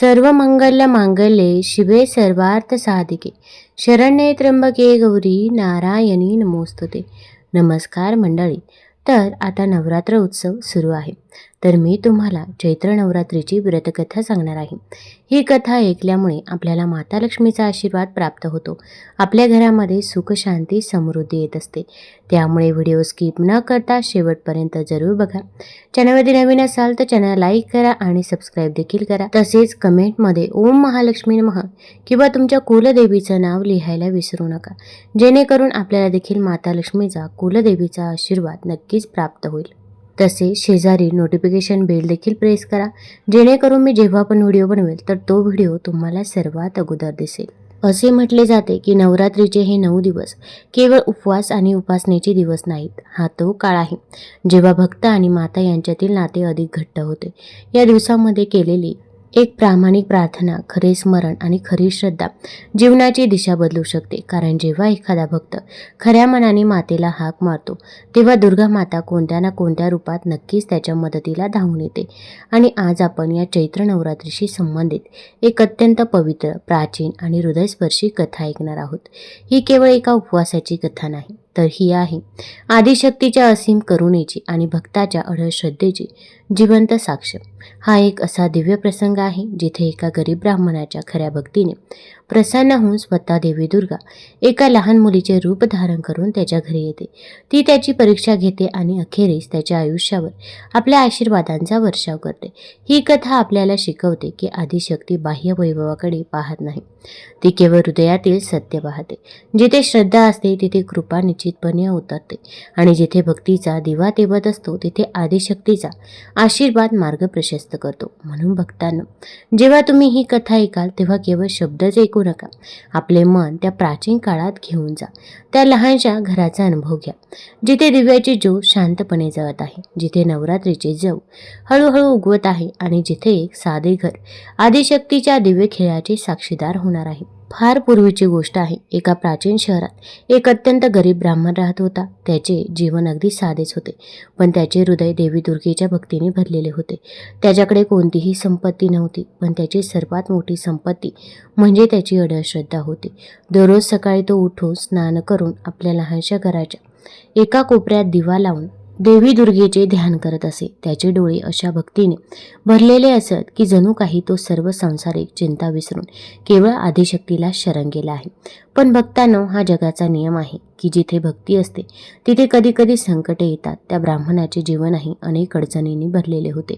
सर्वमंगल मांगल्ये शिवे सर्वार्थ साधिके शरण्ये त्र्यंबके गौरी नारायणी नमोस्तुते. नमस्कार मंडळी. तर आता नवरात्र उत्सव सुरू आहे. तर मी तुम्हाला चैत्र नवरात्रीची व्रतकथा सांगणार आहे. ही कथा ऐकल्यामुळे आपल्याला माता लक्ष्मीचा आशीर्वाद प्राप्त होतो. आपल्या घरामध्ये सुख शांती समृद्धी येत असते. त्यामुळे व्हिडिओ स्किप न करता शेवटपर्यंत जरूर बघा. चॅनलमध्ये नवीन असाल तर चॅनल लाईक करा आणि सबस्क्राईब देखील करा. तसेच कमेंटमध्ये ओम महालक्ष्मी नमः किंवा तुमच्या कुलदेवीचं नाव लिहायला विसरू नका, जेणेकरून आपल्याला देखील माता लक्ष्मीचा कुलदेवीचा आशीर्वाद नक्कीच प्राप्त होईल. तसे शेजारी नोटिफिकेशन बेल देखील प्रेस करा, जेणेकरून मी जेव्हा पण व्हिडिओ बनवेल तर तो व्हिडिओ तुम्हाला सर्वात अगोदर दिसेल. असे म्हटले जाते की नवरात्रीचे हे 9 दिवस केवळ उपवास आणि उपासनेचे दिवस नाहीत. हा तो काळ आहे जेव्हा भक्त आणि माता यांच्यातील नाते अधिक घट्ट होते. या दिवसामध्ये केलेली एक प्रामाणिक प्रार्थना, खरे स्मरण आणि खरी श्रद्धा जीवनाची दिशा बदलू शकते. कारण जेव्हा एखादा भक्त खऱ्या मनाने मातेला हाक मारतो, तेव्हा दुर्गा माता कोणत्या ना कोणत्या रूपात नक्कीच त्याच्या मदतीला धावून येते. आणि आज आपण या चैत्र नवरात्रीशी संबंधित एक अत्यंत पवित्र, प्राचीन आणि हृदयस्पर्शी कथा ऐकणार आहोत. ही केवळ एका उपवासाची कथा नाही, तर ही आहे आदिशक्तीच्या असीम करुणेची आणि भक्ताच्या अढळ श्रद्धेची जिवंत साक्ष. हा एक असा दिव्य प्रसंग आहे जिथे एका गरीब ब्राह्मणाच्या खऱ्या भक्तीने प्रसन्न होऊन स्वतः देवी दुर्गा एका लहान मुलीचे रूप धारण करून त्याच्या घरी येते. ती त्याची परीक्षा घेते आणि अखेरीस त्याच्या आयुष्यावर आपल्या आशीर्वादांचा वर्षाव करते. ही कथा आपल्याला शिकवते की आदिशक्ती बाह्य वैभवाकडे पाहत नाही, ती केवळ हृदयातील सत्य पाहते. जिथे श्रद्धा असते तिथे कृपा निश्चितपणे उतरते आणि जिथे भक्तीचा दिवा तेवत असतो तिथे आदिशक्तीचा आशीर्वाद मार्ग प्रशस्त करतो. म्हणून भक्तांनो, जेव्हा तुम्ही ही कथा ऐकाल तेव्हा केवळ शब्दच ऐकू नका, आपले मन त्या प्राचीन काळात घेऊन जा. त्या लहानशा घराचा अनुभव घ्या जिथे दिव्याची ज्योत शांतपणे जळत आहे, जिथे नवरात्रीचे जव हळूहळू उगवत आहे आणि जिथे एक साधे घर आदिशक्तीच्या दिव्य खेळाचे साक्षीदार होणार आहे. फार पूर्वीची गोष्ट आहे. एका प्राचीन शहरात एक अत्यंत गरीब ब्राह्मण राहत होता. त्याचे जीवन अगदी साधेच होते, पण त्याचे हृदय देवी दुर्गेच्या भक्तीने भरलेले होते. त्याच्याकडे कोणतीही संपत्ती नव्हती, पण त्याची सर्वात मोठी संपत्ती म्हणजे त्याची अढळ श्रद्धा होती. दररोज सकाळी तो उठून स्नान करून आपल्या लहानशा घराच्या एका कोपऱ्यात दिवा लावून देवी दुर्गेचे ध्यान करत असे. त्याचे डोळे अशा भक्तीने भरलेले असत की जणू काही तो सर्व संसारिक चिंता विसरून केवळ आदिशक्तीला शरण गेला आहे. पण भक्तांनो, हा जगाचा नियम आहे की जिथे भक्ती असते तिथे कधी कधी संकटे येतात. त्या ब्राह्मणाचे जीवनही अनेक अडचणींनी भरलेले होते.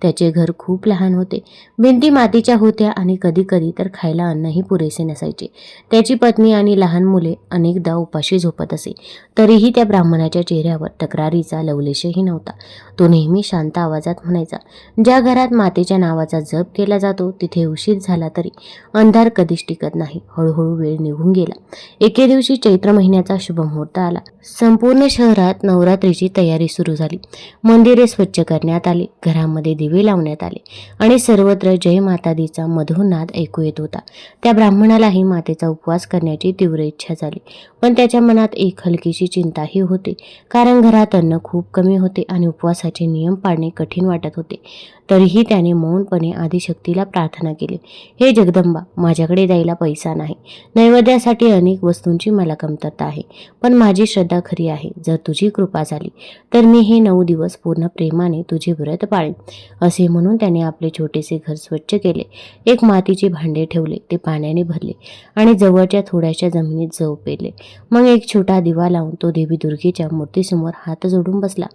त्याचे घर खूप लहान होते, भिंती मातीच्या होत्या आणि कधी कधी तर खायला अन्नही पुरेसे नसायचे. त्याची पत्नी आणि लहान मुले अनेकदा उपाशी झोपत असे. तरीही त्या ब्राह्मणाच्या चेहऱ्यावर तक्रारीचा लवलेशही नव्हता. तो नेहमी शांत आवाजात म्हणायचा, ज्या घरात मातेच्या नावाचा जप केला जातो तिथे उशीर झाला तरी अंधार कधीच टिकत नाही. हळूहळू वेळ निघून गेला. एके दिवशी चैत्र महिन्याचा शुभ मुहूर्त आला. संपूर्ण शहरात नवरात्रीची तयारी सुरू झाली. मंदिरे स्वच्छ करण्यात आली, घरामध्ये दिवे लावण्यात आले आणि सर्वत्र जय माता दीचा मधुर नाद ऐकू येत होता. त्या ब्राह्मणालाही मातेचा उपवास करण्याची तीव्र इच्छा झाली, पण त्याच्या मनात एक हलकीशी चिंताही होती. कारण घरात अन्न खूप कमी होते आणि उपवासाचे नियम पाळणे कठीण वाटत होते. तरीही त्याने मौनपणे आदिशक्तीला प्रार्थना केली, हे जगदंबा, माझ्याकडे द्यायला पैसा नाही, नैवेद्यासाठी अनेक वस्तूंची मला कमतरता आहे, पण माझी श्रद्धा खरी आहे. जर तुझी कृपा झाली तर मी हे 9 दिवस पूर्ण प्रेमाने तुझे व्रत पाळेन. असे म्हणून त्याने आपले छोटेसे घर स्वच्छ केले. एक मातीचे भांडे ठेवले, ते पाण्याने भरले आणि जवळच्या थोड्याशा जमिनीत जव पेरले. मग एक छोटा दिवा लावून तो देवी दुर्गेच्या मूर्तीसमोर हात जोडून बसला.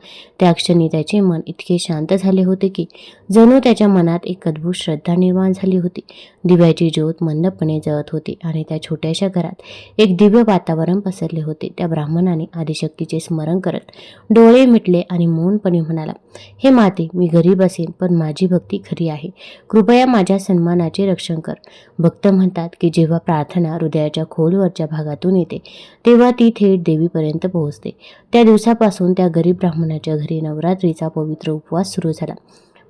त्या क्षणी त्याचे मन इतके शांत झाले होते की जणू त्याच्या मनात एक अद्भुत श्रद्धा निर्माण झाली होती. दिव्याची ज्योत मंदपणे जळत होती आणि त्या छोट्याशा घरात एक दिव्य वातावरण पसरले होते. त्या ब्राह्मणाने आदिशक्तीचे स्मरण करत डोळे मिटले आणि मौनपणे म्हणाला, हे माते, मी गरीब असेन पण माझी भक्ती खरी आहे, कृपया माझ्या सन्मानाचे रक्षण कर. भक्त म्हणतात की जेव्हा प्रार्थना हृदयाच्या खोलवरच्या भागातून येते तेव्हा ती थेट देवीपर्यंत पोहोचते. त्या दिवसापासून त्या गरीब ब्राह्मणाच्या घरी नवरात्रीचा पवित्र उपवास सुरू झाला.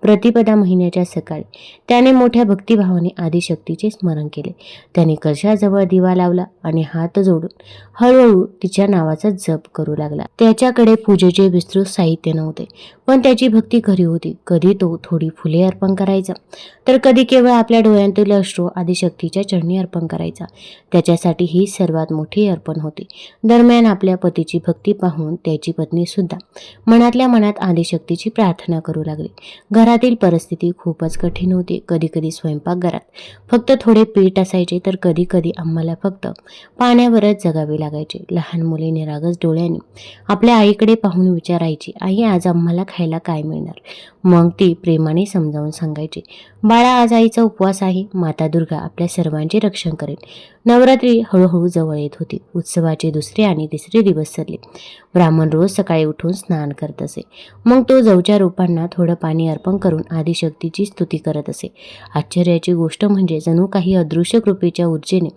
प्रतिपदा महिन्याच्या सकाळी त्याने मोठ्या भक्तिभावाने आदिशक्तीचे स्मरण केले. त्याने कलशाजवळ दिवा लावला आणि हात जोडून हळूहळू तिच्या नावाचा जप करू लागला. त्याच्याकडे पूजेचे विस्तृत साहित्य नव्हते, पण त्याची भक्ती खरी होती. कधी तो थोडी फुले अर्पण करायचा, तर कधी केवळ आपल्या डोळ्यांतील अश्रू आदिशक्तीच्या चरणी अर्पण करायचा. त्याच्यासाठी ही सर्वात मोठी अर्पण होती. दरम्यान आपल्या पतीची भक्ती पाहून त्याची पत्नी सुद्धा मनातल्या मनात आदिशक्तीची प्रार्थना करू लागली. घरातील परिस्थिती खूपच कठीण होती. कधी कधी स्वयंपाकघरात फक्त थोडे पीठ असायचे, तर कधी कधी आम्हाला फक्त पाण्यावरच जगावे लागायचे. लहान मुले निरागस डोळ्यांनी आपल्या आईकडे पाहून विचारायची, आई आज आम्हाला खायला काय मिळणार? मग ती प्रेमाने समजावून सांगायची, बाळा आज आईचा उपवास आहे, माता दुर्गा आपल्या सर्वांचे रक्षण करेल. नवरात्री हळूहळू जवळ येत होती. उत्सवाचे दुसरे आणि तिसरे दिवस सरले. ब्राह्मण रोज सकाळी उठून स्नान करत असे. मग तो जवच्या रोपांना थोडं पाणी अर्पण करून आदिशक्तीची स्तुती करत असे. आश्चर्याची गोष्ट म्हणजे जणू काही अदृश्य कृपेच्या ऊर्जेने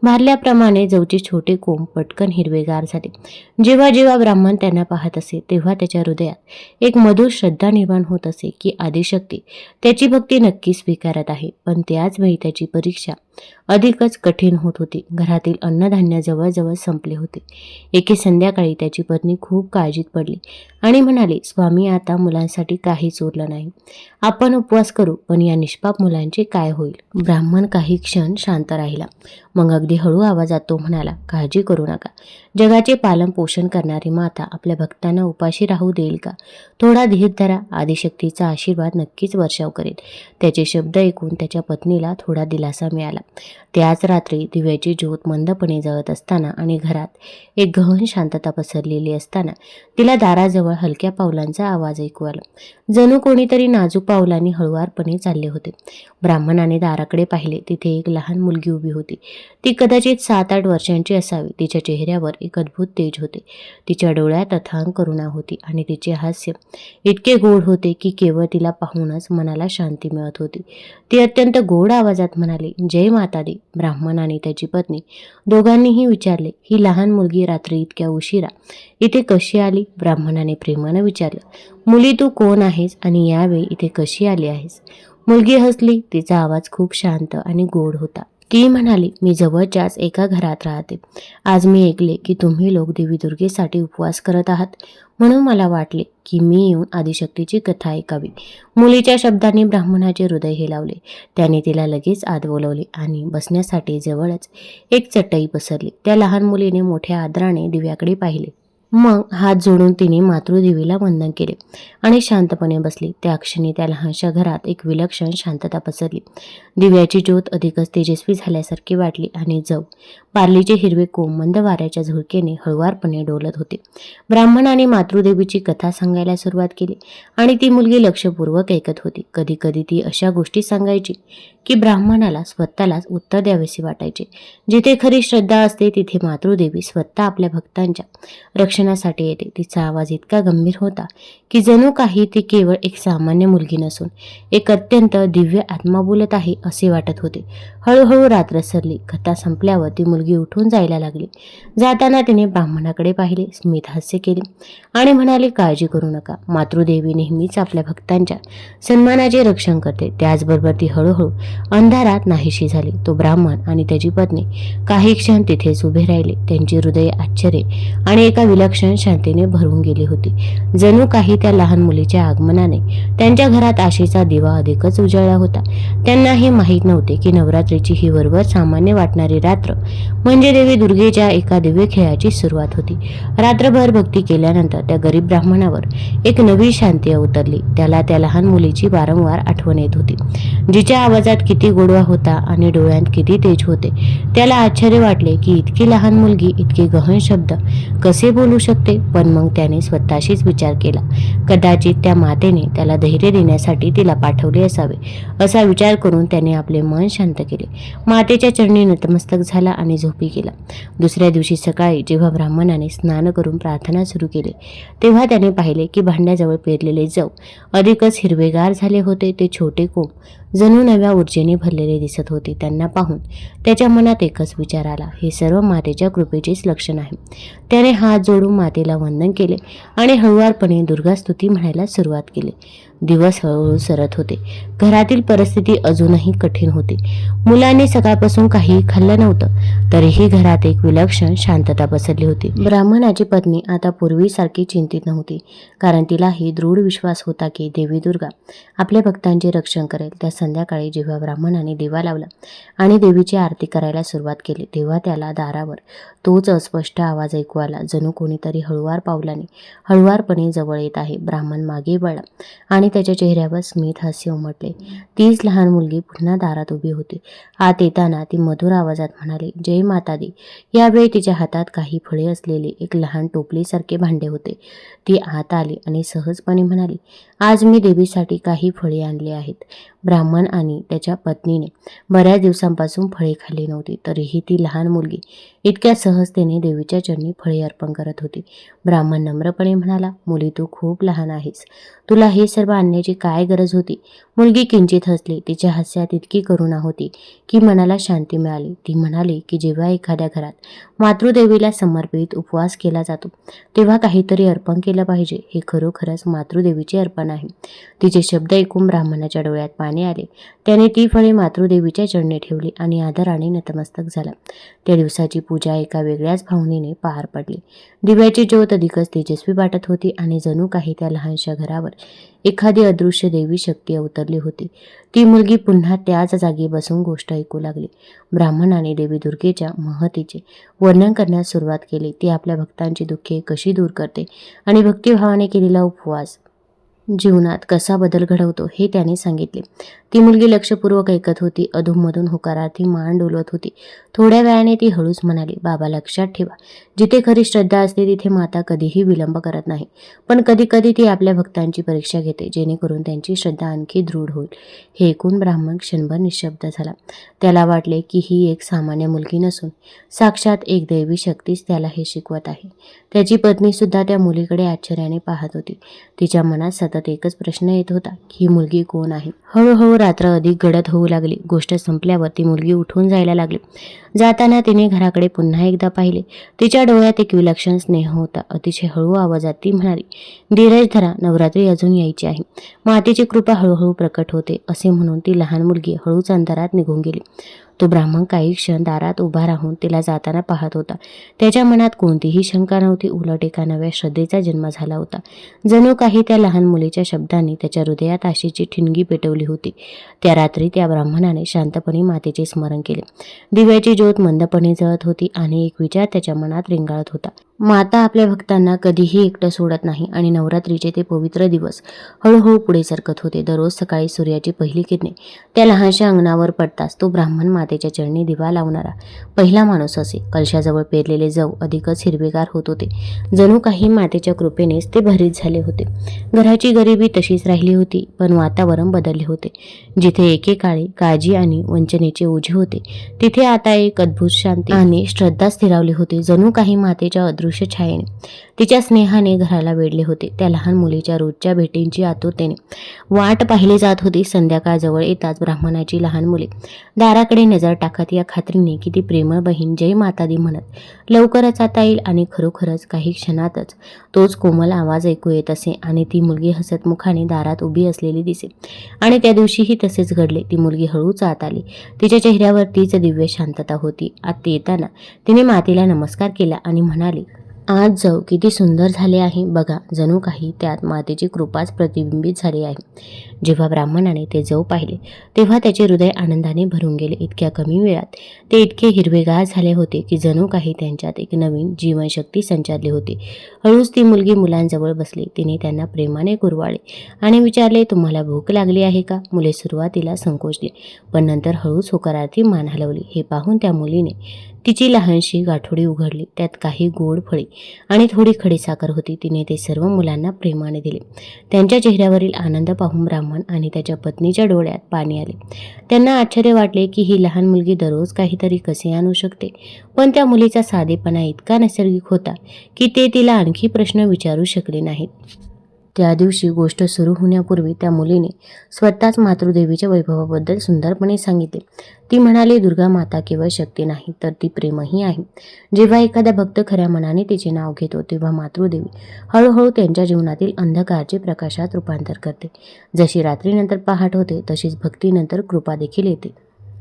भारल्याप्रमाणे जवचे छोटे कोंब पटकन हिरवेगार झाले. जेव्हा जेव्हा ब्राह्मण त्यांना पाहत असे, तेव्हा त्याच्या हृदयात एक मधुर श्रद्धा निर्माण होत असे की आदिशक्ती त्याची भक्ती नक्की स्वीकारत आहे. पण त्याच वेळी त्याची परीक्षा अधिकच कठीण होत होती. घरातील अन्नधान्य जवळजवळ संपले होते. एके संध्याकाळी त्याची पत्नी खूप काळजीत पडली आणि म्हणाली, स्वामी आता मुलांसाठी काहीच उरलं नाही. आपण उपवास करू, पण या निष्पाप मुलांचे काय होईल? ब्राह्मण काही क्षण शांत राहिला. मग अगदी हळू आवाजात तो म्हणाला, काळजी करू नका. जगाचे पालन पोषण करणारी माता आपल्या भक्तांना उपाशी राहू देईल का? थोडा धीर धरा, आदिशक्तीचा आशीर्वाद नक्कीच वर्षाव करेल. त्याचे शब्द ऐकून त्याच्या पत्नीला थोडा दिलासा मिळाला. त्याच रात्री दिव्याची ज्योत मंदपणे जळत असताना आणि घरात एक गहन शांतता पसरलेली असताना तिला दाराजवळ हलक्या पावलांचा आवाज ऐकू आला. जणू कोणीतरी नाजूक पावलांनी हळुवारपणे चालले होते. ब्राह्मणाने दाराकडे पाहिले. तिथे एक लहान मुलगी उभी होती. ती कदाचित 7-8 वर्षांची असावी. तिच्या चेहऱ्यावर एक अद्भुत तेज होते. तिच्या डोळ्यात अथांग करुणा होती आणि तिचे हास्य इतके गोड होते की केवळ तिला पाहूनच मनाला शांती मिळत होती. ती अत्यंत गोड आवाजात म्हणाली, जय माता दी. ब्राह्मण आणि त्याची पत्नी दोघांनीही विचारले, ही लहान मुलगी रात्री इतक्या उशिरा इथे कशी आली? ब्राह्मणाने प्रेमानं विचारलं, मुली तू कोण आहेस आणि यावेळी इथे कशी आली आहेस? मुलगी हसली. तिचा आवाज खूप शांत आणि गोड होता. ती म्हणाली, मी जवळच्याच एका घरात राहते. आज मी ऐकले की तुम्ही लोक देवी दुर्गेसाठी उपवास करत आहात, म्हणून मला वाटले की मी येऊन आदिशक्तीची कथा ऐकावी. मुलीच्या शब्दांनी ब्राह्मणाचे हृदय हेलावले. त्याने तिला लगेच आत बोलवले आणि बसण्यासाठी जवळच एक चटई पसरली. त्या लहान मुलीने मोठ्या आदराने दिव्याकडे पाहिले. मग हात जोडून तिने मातृदेवीला वंदन केले आणि शांतपणे बसली. त्या क्षणी त्या लहानशा घरात एक विलक्षण शांतता पसरली. दिव्याची ज्योत अधिकच तेजस्वी झाल्यासारखी वाटली आणि पार्लीचे हिरवे कोंब मंद वाऱ्याच्या झुळकेने हळुवारपणे डोलत होते. ब्राह्मणाने मातृदेवीची कथा सांगायला सुरुवात केली आणि ती मुलगी लक्षपूर्वक ऐकत होती. कधी कधी ती अशा गोष्टी सांगायची की ब्राह्मणाला स्वतःलाच उत्तर द्यावेसे वाटायचे. जिथे खरी श्रद्धा असते तिथे मातृदेवी स्वतः आपल्या भक्तांच्या रक्षणासाठी येते. तिचा आवाज इतका गंभीर होता की जणू काही ती केवळ एक सामान्य मुलगी नसून एक अत्यंत दिव्य आत्मा बोलत आहे असे वाटत होते. हळूहळू रात्र सरली. कथा संपल्यावर ती मुलगी उठून जायला लागली. जाताना तिने ब्राह्मणाकडे पाहिले, स्मित हास्य केले आणि म्हणाली, काळजी करू नका. मातृदेवी नेहमीच आपल्या भक्तांच्या सन्मानाचे रक्षण करते. त्याचबरोबर ती हळूहळू अंधारात नाहीशी झाली. तो ब्राह्मण आणि त्याची पत्नी काही क्षण तिथेच उभे राहिले. त्यांची हृदये आश्चर्य आणि एका विलक्षण शांतीने भरून गेली होती. जणू काही त्या लहान मुलीच्या आगमनाने त्यांच्या घरात आशेचा दिवा अधिकच उजळला होता. त्यांना हे माहीत नव्हते की नवरात्रीची ही वरवर सामान्य वाटणारी रात्र म्हणजे देवी दुर्गेच्या एका दिव्य खेळाची सुरुवात होती. रात्रभर भक्ती केल्यानंतर त्या गरीब ब्राह्मणावर एक नवी शांती अवतरली. त्याला त्या लहान मुलीची वारंवार आठवण येत होती, जिच्या आवाजात किती गोडवा होता आणि डोळ्यात किती तेज होते. त्याला आश्चर्य वाटले की इतकी लहान मुलगी इतके गहन शब्द कसे बोलू शकते. पण मग त्याने स्वतःशीच विचार केला, कदाचित त्या मातेने त्याला धैर्य देण्यासाठी तिला पाठवले असावे. असा विचार करून त्याने आपले मन शांत केले. मातेच्या चरणी नतमस्तक झाला आणि झोपी गेला. दुसऱ्या दिवशी सकाळी जेव्हा ब्राह्मणाने स्नान करून प्रार्थना सुरू केली, तेव्हा त्याने पाहिले की भांड्याजवळ पेरलेले जव अधिकच हिरवेगार झाले होते. ते छोटे कोंब जणू नव्या ऊर्जेने भरलेले दिसत होते. त्यांना पाहून त्याच्या मनात एकच विचार आला, हे सर्व मातेच्या कृपेचेच लक्षण आहे. त्याने हात जोडून मातेला वंदन केले आणि हळुवारपणे दुर्गास्तुती म्हणायला सुरुवात केली. दिवस हळूहळू सरत होते. घरातील परिस्थिती अजूनही कठीण होती. मुलांनी सकाळपासून काही खाल्लं नव्हतं, तरीही घरात एक विलक्षण शांतता पसरली होती. ब्राह्मणाची पत्नी आता पूर्वीसारखी चिंतित नव्हती, कारण तिलाही दृढ विश्वास होता की देवी दुर्गा आपल्या भक्तांचे रक्षण करेल. त्या संध्याकाळी जेव्हा ब्राह्मणाने दिवा लावला आणि देवीची आरती करायला सुरुवात केली, तेव्हा त्याला दारावर तोच अस्पष्ट आवाज ऐकू आला, जणू कोणीतरी हळुवार पावलाने हळुवारपणे जवळ येत आहे. ब्राह्मण मागे वळला आणि त्याच्या चेहऱ्यावर स्मित हास्य उमटले. तीच लहान मुलगी पुन्हा दारात उभी होती. आत येताना ती मधुर आवाजात म्हणाली, जय माता दी. यावेळी तिच्या हातात काही फळे असलेले एक लहान टोपलीसारखे भांडे होते. ती आत आली आणि सहजपणे म्हणाली, आज मी देवीसाठी काही फळे आणली आहेत. ब्राह्मण आणि त्याच्या पत्नीने बऱ्याच दिवसांपासून फळे खाल्ली नव्हती, तरीही ती लहान मुलगी इतक्या सहजतेने देवीच्या चरणी फळे अर्पण करत होती. ब्राह्मण नम्रपणे म्हणाला, मुली, तू खूप लहान आहेस. तुला हे सर्व आणण्याची काय गरज होती? मुलगी किंचित हसली. तिच्या हास्यात इतकी करुणा होती की मनाला शांती मिळाली. ती म्हणाली की जेव्हा एखाद्या घरात मातृदेवीला समर्पित उपवास केला जातो, तेव्हा काहीतरी अर्पण केलं पाहिजे. हे खरोखरच मातृदेवीचे अर्पण आहे. तिचे शब्द ऐकून ब्राह्मणाच्या डोळ्यात पाणी आले. त्याने ती फळे मातृदेवीच्या चरणी ठेवली आणि आदराने नतमस्तक झाला. त्या दिवसाची पूजा एका वेगळ्याच भावनेने पार पडली. दिव्याची ज्योत अधिकच तेजस्वी वाटत होती आणि जणू काही त्या लहानशा घरावर एखादी अदृश्य देवी शक्ती अवतरली होती. ती मुलगी पुन्हा त्याच जागी बसून गोष्ट ऐकू लागली. ब्राह्मणाने देवी दुर्गेच्या महतीचे वर्णन करण्यास सुरुवात केली. ती आपल्या भक्तांची दुःखे कशी दूर करते आणि भक्तिभावाने केलेला उपवास जीवनात कसा बदल घडवतो हे त्याने सांगितले. ती मुलगी लक्षपूर्वक ऐकत होती. अधूनमधून होकारार्थी मान डोलवत होती. थोड्या वेळाने ती हळूच म्हणाली, बाबा, लक्षात ठेवा, जिथे खरी श्रद्धा असते तिथे माता कधीही विलंब करत नाही. पण कधी कधी ती आपल्या भक्तांची परीक्षा घेते, जेणेकरून त्यांची श्रद्धा आणखी दृढ होईल. हे ऐकून ब्राह्मण क्षणभर निशब्द झाला. त्याला वाटले की ही एक सामान्य मुलगी नसून साक्षात एक दैवी शक्तीच त्याला हे शिकवत आहे. त्याची पत्नी सुद्धा त्या मुलीकडे आश्चर्याने पाहत होती. तिच्या मनात सतत एकच प्रश्न येत होता, ही मुलगी कोण आहे? हळूहळू रात्र अधिक गडद होऊ लागली. गोष्ट संपल्यावर ती मुलगी उठून जायला लागली. जाताना तिने घराकडे पुन्हा एकदा पाहिले. तिच्या डोळ्यात एक विलक्षण स्नेह होता. अतिशय हळू आवाजात ती म्हणाली, धीरज धरा, नवरात्री अजून यायची आहे. मातेची कृपा हळूहळू प्रकट होते. असे म्हणून ती लहान मुलगी हळूच अंधारात निघून गेली. तो ब्राह्मण काही क्षण दारात उभा राहून तिला जाताना पाहत होता. त्याच्या मनात कोणतीही शंका नव्हती, उलट एका नव्या श्रद्धेचा जन्म झाला होता. जणू काही त्या लहान मुलीच्या शब्दांनी त्याच्या हृदयात आशेची ठिणगी पेटवली होती. त्या रात्री त्या ब्राह्मणाने शांतपणे मातेचे स्मरण केले. दिव्याची ज्योत मंदपणे जळत होती आणि एक विचार त्याच्या मनात रिंगाळत होता, माता आपल्या भक्तांना कधीही एकटं सोडत नाही. आणि नवरात्रीचे ते पवित्र दिवस हळूहळू पुढे सरकत होते. दररोज सकाळी सूर्याची पहिली किरणे त्या लहानशा अंगणावर पडताच तो ब्राह्मण मातेच्या चरणी दिवा लावणारा पहिला माणूस असे. कलशाजवळ पेरलेले जव अधिकच हिरवेगार होत होते. जणू काही मातेच्या कृपेनेच ते भरीत झाले होते. घराची गरिबी तशीच राहिली होती, पण वातावरण बदलले होते. जिथे एकेकाळी काळजी आणि वंचनेचे ओझे होते, तिथे आता एक अद्भुत शांती आणि श्रद्धा स्थिरावली होती. जणू काही मातेच्या अदृश्य छायेने, तिच्या स्नेहाने घराला वेढले होते. त्या लहान मुलीच्या रोजच्या भेटींची आतुरतेने वाट पाहिली जात होती. संध्याकाळ जवळ येताच ब्राह्मणाची लहान मुले दाराकडे नजर टाकत या खात्रीने की ती प्रेमळ बहीण जय माता दी म्हणत लवकरच आता येईल. आणि खरोखरच काही क्षणातच तोच कोमल आवाज ऐकू येत असे आणि ती मुलगी हसत मुखाने दारात उभी असलेली दिसे. आणि त्या दिवशीही तसेच घडले. ती मुलगी हळूच आत आली. तिच्या चेहऱ्यावर तीच दिव्य शांतता होती. आत येताना तिने मातेला नमस्कार केला आणि म्हणाली, आज जव किती सुंदर झाले आहे बघा. जणू काही त्यात मातेची कृपाच प्रतिबिंबित झाली आहे. जेव्हा ब्राह्मणाने ते जव पाहिले तेव्हा त्याचे हृदय आनंदाने भरून गेले. इतक्या कमी वेळात ते इतके हिरवेगार झाले होते की जणू काही त्यांच्यात एक नवीन जीवनशक्ती संचारली होती. हळूच ती मुलगी मुलांजवळ बसली. तिने त्यांना प्रेमाने कुरवाळले आणि विचारले, तुम्हाला भूक लागली आहे का? मुले सुरुवातीला संकोचली, पण नंतर हळूच होकारार्थी मान हलवली. हे पाहून त्या मुलीने तिची लहानशी गाठोडी उघडली. त्यात काही गोड फळे आणि थोडी खडीसाखर होती. तिने ते सर्व मुलांना प्रेमाने दिले. त्यांच्या चेहऱ्यावरील आनंद पाहून ब्राह्मण आणि त्याच्या पत्नीच्या डोळ्यात पाणी आले. त्यांना आश्चर्य वाटले की ही लहान मुलगी दररोज काहीतरी कसे आणू शकते. पण त्या मुलीचा साधेपणा इतका नैसर्गिक होता की ते तिला आणखी प्रश्न विचारू शकले नाहीत. त्या दिवशी गोष्ट सुरू होण्यापूर्वी त्या मुलीने स्वतःच मातृदेवीच्या वैभवाबद्दल सुंदरपणे सांगितले. ती म्हणाली, दुर्गा माता केवळ शक्ती नाही तर ती प्रेमही आहे. जेव्हा एखादा भक्त खऱ्या मनाने तिचे नाव घेतो तेव्हा मातृदेवी हळूहळू त्यांच्या जीवनातील अंधकारचे प्रकाशात रूपांतर करते. जशी रात्रीनंतर पहाट होते तशीच भक्तीनंतर कृपा देखील येते.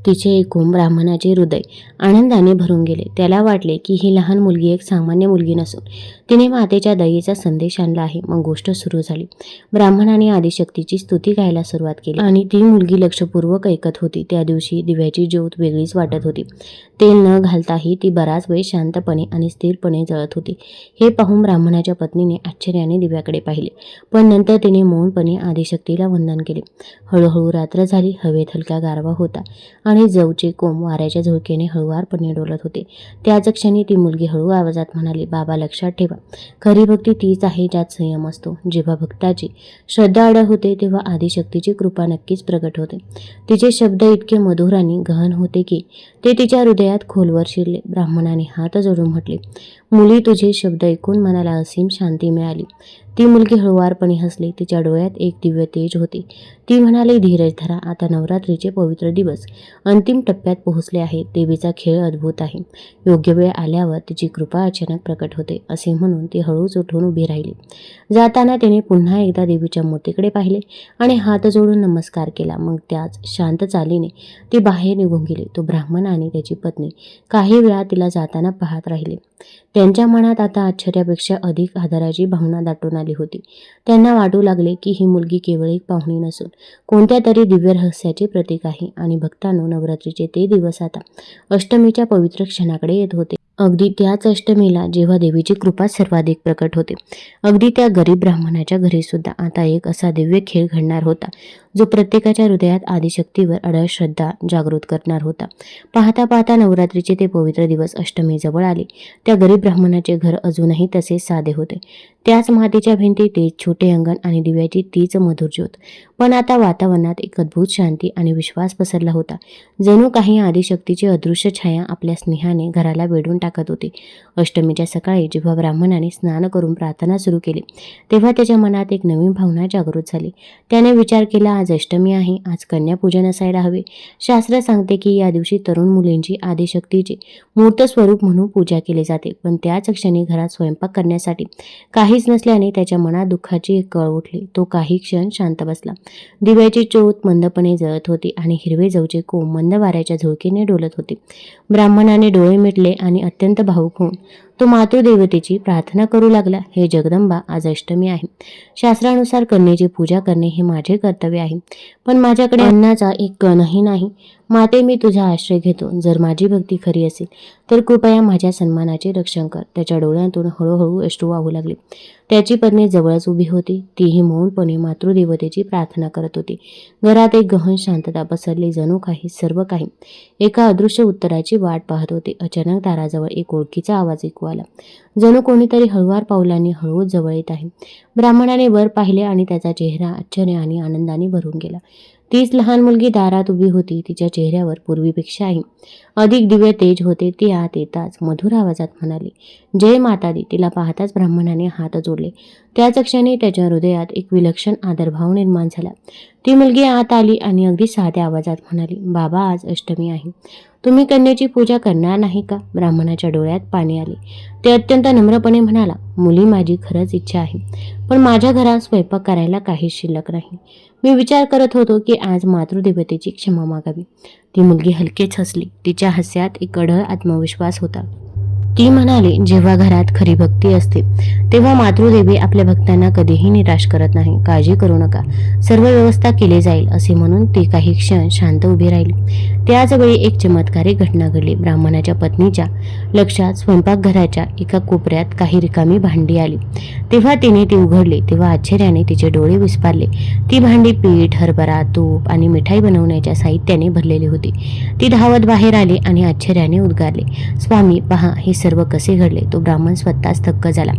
तिचे ऐकून ब्राह्मणाचे हृदय आनंदाने भरून गेले. त्याला वाटले की ही लहान मुलगी एक सामान्य मुलगी नसून तिने मातेच्या दयेचा संदेश आणला आहे. मग गोष्ट सुरू झाली. ब्राह्मणाने आदिशक्तीची स्तुती गायला सुरुवात केली आणि ती मुलगी लक्षपूर्वक ऐकत होती. त्या दिवशी दिव्याची ज्योत वेगळीच वाटत होती. तेल न घालताही ती बराच वेळ शांतपणे आणि स्थिरपणे जळत होती. हे पाहून ब्राह्मणाच्या पत्नीने आश्चर्याने दिव्याकडे पाहिले, पण नंतर तिने मौनपणे आदिशक्तीला वंदन केले. हळूहळू रात्र झाली. हवेत हलका गारवा होता आणि जवचे कोंब वाऱ्याच्या झुळकेने हळुवारपणे डोलत होते. त्याच क्षणी ती मुलगी हळू आवाजात म्हणाली, बाबा लक्षात ठेवा, खरी भक्ती तीच आहे ज्यात संयम असतो. जेव्हा भक्ताची श्रद्धा अडळ होते तेव्हा आदिशक्तीची कृपा नक्कीच प्रगट होते. तिचे शब्द इतके मधुर आणि गहन होते की ते तिच्या हृदयात खोलवर शिरले. ब्राह्मणाने हात जोडून म्हटले, मुली, तुझे शब्द ऐकून मनाला असीम शांती मिळाली. ती मुलगी हळुवारपणे हसली. तिच्या डोळ्यात एक दिव्य तेज होते. ती म्हणाली, धीरज धरा, आता नवरात्रीचे पवित्र दिवस अंतिम टप्प्यात पोहोचले आहेत. देवीचा खेळ अद्भुत आहे. योग्य वेळ आल्यावर तिची कृपा अचानक प्रकट होते. असे म्हणून ती हळूच उठून उभी राहिली. जाताना तिने पुन्हा एकदा देवीच्या मूर्तीकडे पाहिले आणि हात जोडून नमस्कार केला. मग त्याच शांत चालीने ती बाहेर निघून गेली. तो ब्राह्मण आणि त्याची पत्नी काही वेळा तिला जाताना पाहत राहिले. त्यांच्या मनात आता आश्चर्यापेक्षा अधिक आदराची भावना दाटून आली होती. त्यांना वाटू लागले की ही मुलगी केवळ एक पाहुणी नसून कोणत्या तरी दिव्य रहस्याचे प्रतीक आहे. आणि भक्तांनो, नवरात्रीचे ते दिवस आता अष्टमीच्या पवित्र क्षणाकडे येत होते. अगदी त्याच अष्टमीला जेव्हा देवीची कृपा सर्वाधिक प्रकट होते. अगदी त्या गरीब ब्राह्मणाच्या घरी सुद्धा आता एक असा दिव्य खेळ घडणार होता जो प्रत्येकाच्या हृदयात आदिशक्तीवर अढळ श्रद्धा जागृत करणार होता. पाहता पाहता नवरात्रीचे ते पवित्र दिवस अष्टमी जवळ आले. त्या गरीब ब्राह्मणाचे घर अजूनही तसेच साधे होते. त्याच मातीच्या भिंती, तेच छोटे अंगण आणि दिव्याची तीच मधुर ज्योत. पण आता वातावरणात एक अद्भुत शांती आणि विश्वास पसरला होता. जणू काही आदिशक्तीची अदृश्य छाया आपल्या स्नेहाने घराला वेढून टाकत होती. अष्टमीच्या सकाळी जेव्हा ब्राह्मणाने स्नान करून प्रार्थना सुरू केली तेव्हा त्याच्या मनात एक नवीन भावना जागृत झाली. त्याने विचार केला, आज अष्टमी आहे, आज कन्यापूजन असायला हवे. शास्त्र सांगते की या दिवशी तरुण मुलींची आदिशक्तीचे मूर्त स्वरूप म्हणून पूजा केली जाते. पण त्याच क्षणी घरात स्वयंपाक करण्यासाठी काहीच नसल्याने त्याच्या मनात दुःखाची एक कळ उठली. तो काही क्षण शांत बसला. दिव्याची ज्योत मंदपणे जळत होती आणि हिरवे जवचे कोंब मंद वाऱ्याच्या झुळकेने डोलत होते. ब्राह्मणाने डोळे मिटले आणि अत्यंत भावुक होऊन तो मातृदेवतेची प्रार्थना करू लागला, हे जगदंबा, आज अष्टमी आहे. शास्त्रानुसार कन्येची पूजा करणे हे माझे कर्तव्य आहे. पण माझ्याकडे अन्नाचा एक कणही नाही. माते, मी तुझा आश्रय घेतो. जर माझी भक्ती खरी असेल तर कृपया माझ्या सन्मानाचे रक्षण कर. त्याच्या डोळ्यातून हळूहळू अश्रू वाहू लागले. त्याची पत्नी जवळच उभी होती. तीही मौनपणे मातृदेवतेची प्रार्थना करत होती. घरात एक गहन शांतता पसरली. जणू काही सर्व काही एका अदृश्य उत्तराची वाट पाहत होते. अचानक दाराजवळ एक ओळखीचा आवाज ऐकू आला. जणू कोणीतरी हळुवार पावलांनी हळूच जवळ येत आहे. ब्राह्मणाने वर पाहिले आणि त्याचा चेहरा आश्चर्य आणि आनंदाने भरून गेला. तीच लहान मुलगी दारात उभी होती. तिच्या चेहऱ्यावर पूर्वीपेक्षाही अधिक दिव्य तेज होते. ती आत येताच मधुर आवाजात म्हणाली, जय माता दी. तिला पाहताच ब्राह्मणाने हात जोडले. त्याच क्षणी त्याच्या हृदयात एक विलक्षण आदरभाव निर्माण झाला. ती मुलगी आत आली आणि अगदी साध्या आवाजात म्हणाली, बाबा, आज अष्टमी आहे. तुम्ही कन्येची पूजा करणार नाही का? ब्राह्मणाच्या डोळ्यात पाणी आले. ते अत्यंत नम्रपणे म्हणाला, मुली, माझी खरंच इच्छा आहे, पण माझ्या घरात स्वयंपाक करायला काहीच शिल्लक नाही. मी विचार करत होतो की आज मातृदेवतेची क्षमा मागावी. ती मुलगी हलकेच हसली. तिच्या हास्यात एक अढळ आत्मविश्वास होता. ती म्हणाली, जेव्हा घरात खरी भक्ती असते तेव्हा मातृदेवी आपल्या भक्तांना कधीही निराश करत नाही. काळजी करू नका, सर्व व्यवस्था केली जाईल. असे म्हणून ती काही क्षण शांत उभी राहिली. त्याच वेळी एक चमत्कारिक घटना घडली. ब्राह्मणाच्या पत्नीच्या लक्षात स्वयंपाकघराच्या एका कोपऱ्यात काही रिकामी भांडी आली. तेव्हा तिने ती उघडली तेव्हा आश्चर्याने तिचे डोळे विस्फारले. ती भांडी पीठ, हरभरा, तूप आणि मिठाई बनवण्याच्या साहित्याने भरलेली होती. ती धावत बाहेर आली आणि आश्चर्याने उद्गारली, स्वामी, पहा, हे सर्व कसे घडले तो ब्राह्मण स्वतःच थक्क झाला.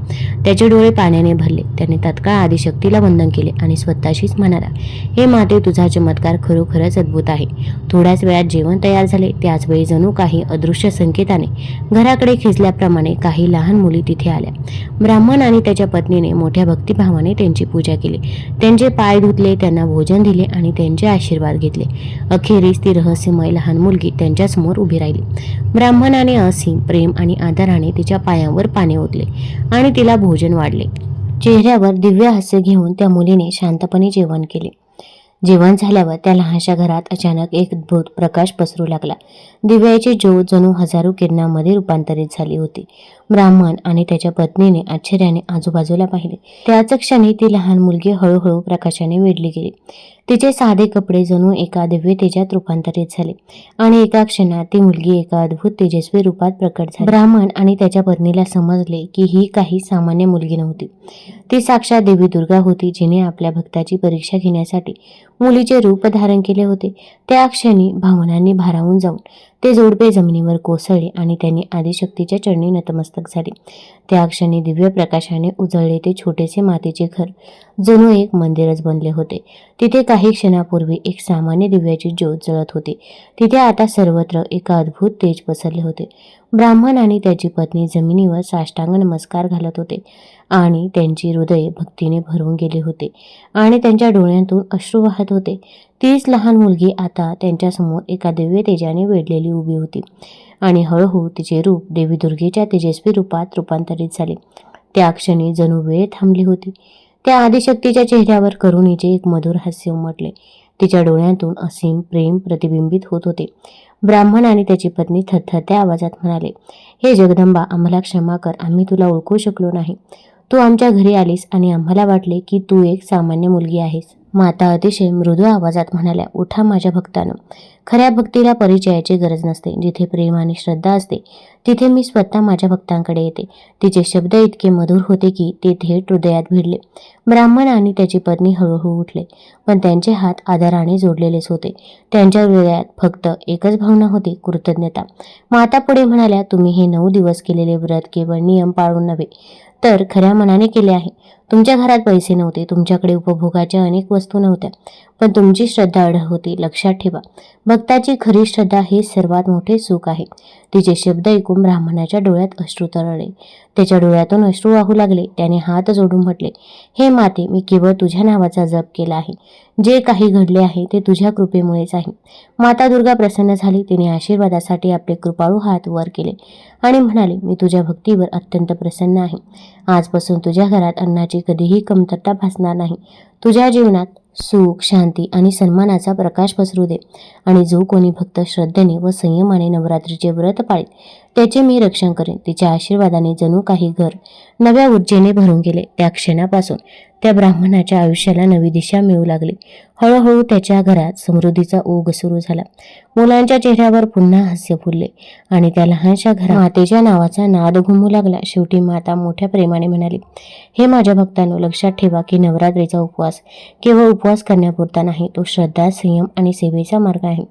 त्याचे डोळे पाण्याने भरले. त्याने तत्काळ आदिशक्तीला वंदन केले आणि स्वतःशीच म्हणाला, हे माते, तुझा चमत्कार खरोखरच अद्भुत आहे. थोड्याच वेळात जेवण तयार झाले. त्याच वेळी जणू काही अदृश्य संकेताने घराकडे खेचल्याप्रमाणे काही लहान मुली तिथे आल्या. ब्राह्मण आणि त्याच्या पत्नीने मोठ्या भक्तिभावाने त्यांची पूजा केली, त्यांचे पाय धुतले, त्यांना भोजन दिले आणि त्यांचे आशीर्वाद घेतले. अखेरीस ती रहस्यमय लहान मुलगी त्यांच्यासमोर उभी राहिली. ब्राह्मणाने असीम प्रेम आणि आदराने तिच्या पायांवर पाणी ओतले आणि तिला भोजन वाढले. चेहऱ्यावर दिव्य हास्य घेऊन त्या मुलीने शांतपणे जेवण केले. जेवण झाल्यावर त्या लहानशा घरात अचानक एक अद्भुत प्रकाश पसरू लागला. दिव्याची ज्योत जणू हजारो किरणांमध्ये रूपांतरित झाली होती. ब्राह्मण आणि त्याच्या पत्नीने आश्चर्याने आजूबाजूला पाहिले. त्याच क्षणी ती लहान मुलगी हळूहळू प्रकाशाने वेढली गेली. तिचे साधे कपडे जणू एका दिव्य तेजात रूपांतरित झाले आणि एका क्षणात ती मुलगी एका अद्भुत तेजस्वी रूपात प्रकट झाली. ब्राह्मण आणि त्याच्या पत्नीला समजले की ही काही सामान्य मुलगी नव्हती. ती साक्षात देवी दुर्गा होती, जिने आपल्या भक्ताची परीक्षा घेण्यासाठी मुलीचे रूप धारण केले होते. त्या क्षणी भावनांनी भारावून जाऊन ते जोडपे जमिनीवर कोसळले आणि त्यांनी आदिशक्तीच्या चरणी नतमस्तक झाले. त्या क्षणी दिव्य प्रकाशाने उजळले ते छोटेसे मातीचे घर जणू एक मंदिरच बनले होते. तिथे काही क्षणापूर्वी एक सामान्य दिव्याची ज्योत जळत होती. तिथे आता सर्वत्र एका अद्भुत तेज पसरले होते. ब्राह्मण आणि त्याची पत्नी जमिनीवर साष्टांग नमस्कार घालत होते आणि त्यांची हृदये भक्तीने भरून गेले होते आणि त्यांच्या डोळ्यांतून अश्रू वाहत होते. तीच लहान मुलगी आता त्यांच्यासमोर एका दिव्य तेजाने वेढलेली उभी होती आणि हळूहळू तिचे रूप देवी दुर्गेच्या तेजस्वी रूपात रूपांतरित झाले. त्या क्षणी जणू वेळ थांबली होती. त्या आदिशक्तीच्या चेहऱ्यावर करुणेचे एक मधुर हास्य उमटले. तिच्या डोळ्यांतून असीम प्रेम प्रतिबिंबित होत होते. ब्राह्मण आणि त्याची पत्नी थरथरत्या आवाजात म्हणाले, हे जगदंबा, आम्हाला क्षमा कर. आम्ही तुला ओळखू शकलो नाही. तू आमच्या घरी आलीस आणि आम्हाला वाटले की तू एक सामान्य मुलगी आहेस. माता अतिशय मृदू आवाजात म्हणाल्या, उठा माझ्या भक्तांनो. खऱ्या भक्तीला परिचयाची गरज नसते. जिथे प्रेम आणि श्रद्धा असते तिथे मी स्वतः माझ्या भक्तांकडे येते. तिचे शब्द इतके मधुर होते की ते थेट हृदयात भिडले. ब्राह्मण आणि त्याची पत्नी हळूहळू उठले, पण त्यांचे हात आदराने जोडलेलेच होते. त्यांच्या हृदयात फक्त एकच भावना होती, कृतज्ञता. माता पुढे म्हणाल्या, तुम्ही हे 9 दिवस केलेले व्रत केवळ नियम पाळून नव्हे तर खऱ्या मनाने केले आहे. तुमच्या घरात पैसे नव्हते, तुमच्याकडे उपभोगाच्या अनेक वस्तू नव्हत्या, पण तुमची श्रद्धा अढळ होती. लक्षात ठेवा, भक्ताची खरी श्रद्धा हे सर्वात मोठे सुख आहे. तिचे शब्द ऐकून ब्राह्मणाच्या डोळ्यात अश्रू तरळले. त्याच्या डोळ्यातून अश्रू वाहू लागले. त्याने हात जोडून म्हटले, हे माते, मी केवळ तुझ्या नावाचा जप केला आहे. जे काही घडले आहे ते तुझ्या कृपेमुळेच आहे. माता दुर्गा प्रसन्न झाली. तिने आशीर्वादासाठी आपले कृपाळू हात वर केले आणि म्हणाले, मी तुझ्या भक्तीवर अत्यंत प्रसन्न आहे. आजपासून तुझ्या घरात अन्नाची कधीही कमतरता भासणार नाही. तुझ्या जीवनात सुख, शांती आणि सन्मानाचा प्रकाश पसरू दे. आणि जो कोणी भक्त श्रद्धेने व संयमाने नवरात्रीचे व्रत पाळेल त्याचे मी रक्षण करेन. तिच्या आशीर्वादाने जणू काही घर नव्या ऊर्जेने भरून गेले. त्या क्षणापासून त्या ब्राह्मणाच्या आयुष्याला नवी दिशा मिळू लागली. हळूहळू त्याच्या घरात समृद्धीचा ओघ सुरू झाला. मुलांच्या चेहऱ्यावर पुन्हा हास्य फुलले आणि त्या लहानशा घरात मातेच्या नावाचा नाद घुमू लागला. शेवटी माता मोठ्या प्रेमाने म्हणाली, हे माझ्या भक्तांनो, लक्षात ठेवा की नवरात्रीचा उपवास केवळ उपवास करण्यापुरता नाही, तो श्रद्धा, संयम आणि सेवेचा मार्ग आहे.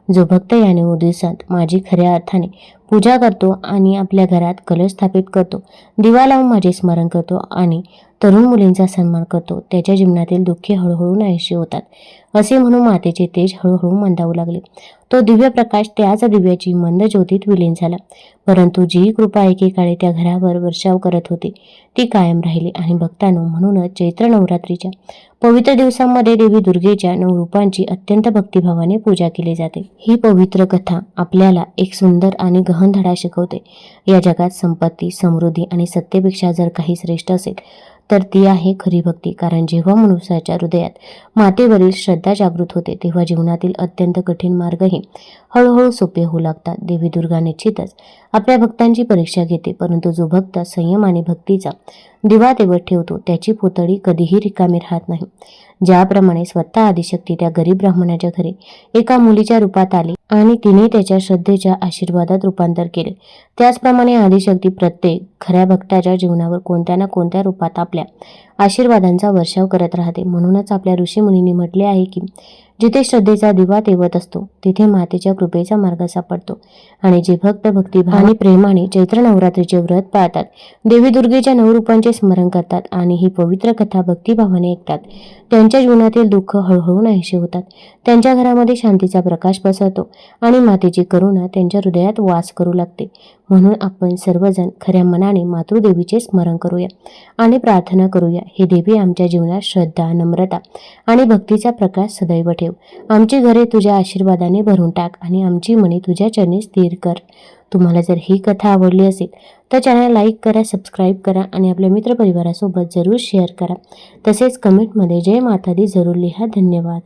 जो भक्त या 9 दिवसात माझी खऱ्या अर्थाने पूजा करतो आणि आपल्या घरात कलश स्थापित करतो, दिवा लावून माझे स्मरण करतो आणि तरुण मुलींचा सन्मान करतो, त्याच्या जीवनातील दुःखे हळूहळू नाहीशी होतात. असे म्हणून मातेचे तेज हळूहळू मंदावू लागले. तो दिव्य प्रकाश त्याच दिव्याची मंद ज्योतीत विलीन झाला. परंतु जी कृपा एकेकाळी त्या घरावर वर्षाव करत होती ती कायम राहिली. आणि भक्तांनो, म्हणूनच चैत्र नवरात्रीच्या पवित्र दिवसांमध्ये देवी दुर्गेच्या 9 रूपांची अत्यंत भक्तिभावाने पूजा केली जाते. ही पवित्र कथा आपल्याला एक सुंदर आणि गहन धडा शिकवते. या जगात संपत्ती, समृद्धी आणि सत्तेपेक्षा जर काही श्रेष्ठ असेल तर ती आहे खरी भक्ती. कारण जेव्हा मनुष्याच्या हृदयात मातेवरील श्रद्धा जागृत होते तेव्हा जीवनातील अत्यंत कठीण मार्गही हळूहळू सोपे होऊ लागतात. देवी दुर्गा निश्चितच आपल्या भक्तांची परीक्षा घेते, परंतु जो भक्त संयम आणि भक्तीचा दिवा तेवत ठेवतो त्याची पुतळी कधीही रिकामी राहत नाही. ज्याप्रमाणे स्वतः आदिशक्ती त्या गरीब ब्राह्मणाच्या घरी एका मुलीच्या रूपात आली आणि तिने त्याच्या श्रद्धेच्या आशीर्वादात रूपांतर केले, त्याचप्रमाणे आदिशक्ती प्रत्येक खऱ्या भक्ताच्या जीवनावर कोणत्या ना कोणत्या रूपात आपल्या आशीर्वादांचा वर्षाव करत राहते. म्हणूनच आपल्या ऋषीमुनींनी म्हटले आहे की जिथे श्रद्धेचा दिवा तेवत असतो तिथे मातेच्या कृपेचा मार्ग सापडतो आणि जे भक्त भक्तिभाव आणि प्रेमाने चैत्र नवरात्रीचे व्रत पाळतात, देवी दुर्गेच्या नवरूपांचे स्मरण करतात आणि ही पवित्र कथा भक्तिभावाने ऐकतात, त्यांच्या जीवनातील दुःख हळूहळू नाहीसे होतात. त्यांच्या घरामध्ये शांतीचा प्रकाश पसरतो आणि मातेची करुणा त्यांच्या हृदयात वास करू लागते. म्हणून आपण सर्वजण खऱ्या मनाने मातृदेवीचे स्मरण करूया आणि प्रार्थना करूया, हे देवी आमच्या जीवनात श्रद्धा, नम्रता आणि भक्तीचा प्रकाश सदैव ठेव. आमची घरे तुझ्या आशीर्वादाने भरून टाक आणि आमची मने तुझ्या चरणी स्थिर कर. तुम्हाला जर ही कथा आवडली असेल तर चॅनल लाईक करा, सबस्क्राईब करा आणि आपल्या मित्रपरिवारासोबत जरूर शेअर करा. तसेच कमेंटमध्ये जय माता दी जरूर लिहा. धन्यवाद.